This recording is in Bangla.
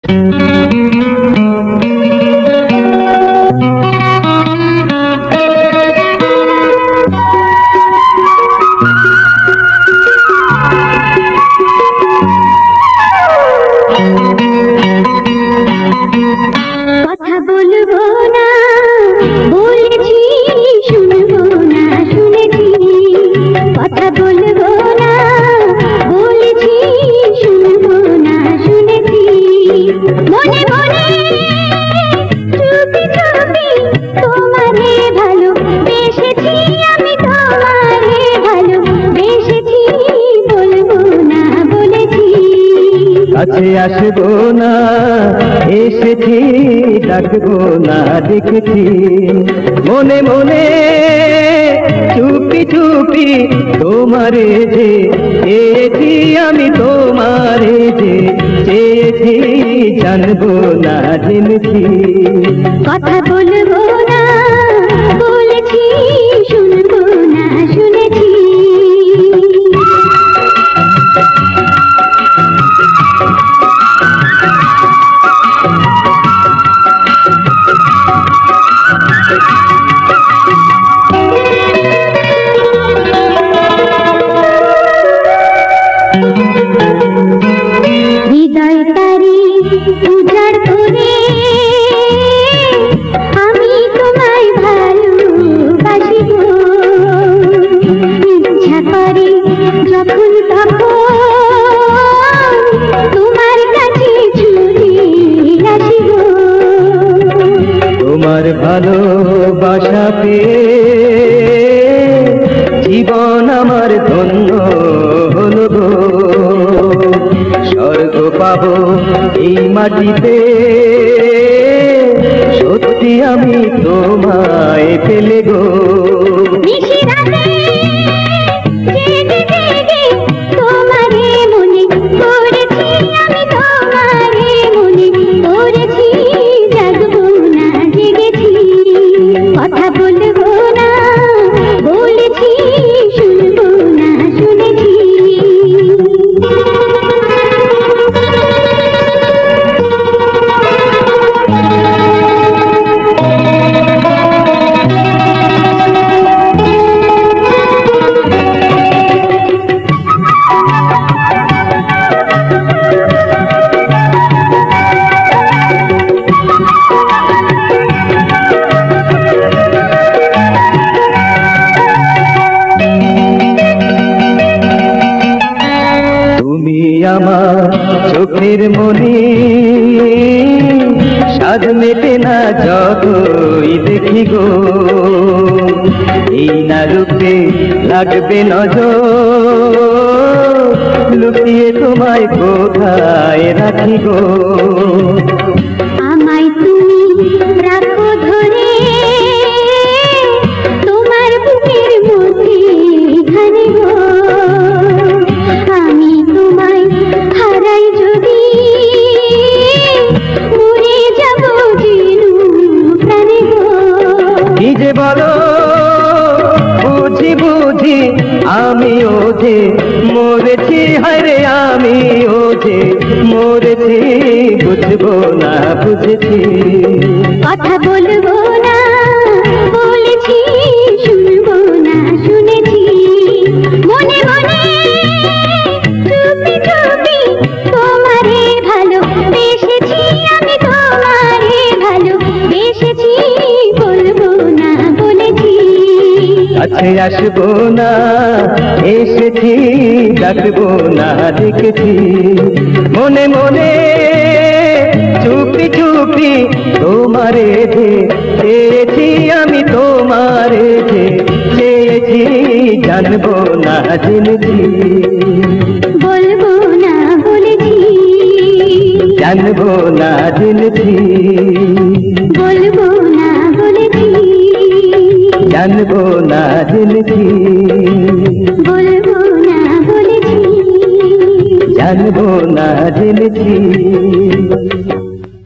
কথা বলবো না বলেছি, শুনবো না শুনেছি। কথা বলবো না বলেছি, শুনবো না শুনেছি। মনে মনে চুপি চুপি তোমারে ভালোবেসেছি, আমি তোমারে ভালোবেসেছি। বলবো না বলেছি, কাছে আসবো না এসেছি, ডাকবো না দেখেছি। মনে মনে চুপি চুপি তোমারে যে চেয়েছি, আমি তোমারে যে চেয়েছি। জানবো না জেনেছি। কথা বলবো না বলেছি, শুনবো না শুনেছি। হৃদয় তারি উজাড় করে আমি তোমায় ভালোবাসি গো। ইচ্ছা করে যখন তখন তোমার কাছে ছুটে আসি গো। তোমার ভালোবাসা পেয়ে জীবন আমার ধন্য হলো গো। স্বর্গ পাবো এই মাটিতে, সত্যি আমি তোমায় পেলে গো। নিশি রাতে জেগে জেগে তোমারে মনে করেছি, আমি তোমারে মনে করেছি। জাগবো না জেগেছি। কথা বলবো না বলেছি, শুনবো না শুনেছি। তুমি আমার চোখের মনি, স্বাদ মেটে না যতই দেখি গো। এই না রূপে লাগবে নজর, লুকিয়ে তোমায় কোথায় রাখি গো। আমায় তুমি রাখো ধরে তোমার বুকের মধ্যে ঘানি গো। আমি তোমায় হারাই যদি মরে যাব যেনু প্রাণে গো। কি যে বলো বুঝি বুঝি, আমিও যে মরেছি, হায়রে আমিও যে মরেছি। বুঝবো না বুঝেছি। কথা বলবো না বলেছি, শুনবো না শুনেছি। মনে মনে চুপি চুপি তোমারে ভালোবেসেছি, আমি তোমারে ভালোবেসেছি। বলবো না বলেছি, কাছে আসবো না এসেছি, ডাকবো না দেখেছি। মনে মনে চুপি চুপি তোমারে যে চেয়েছি, আমি তোমারে যে চেয়েছি। জানবো না জেনেছি। বলবো না বলেছি, জানবো না জেনেছি। বলবো না বলেছি, জানবো না জেনেছি। বলবো না বলেছি, জানবো না জেনেছি।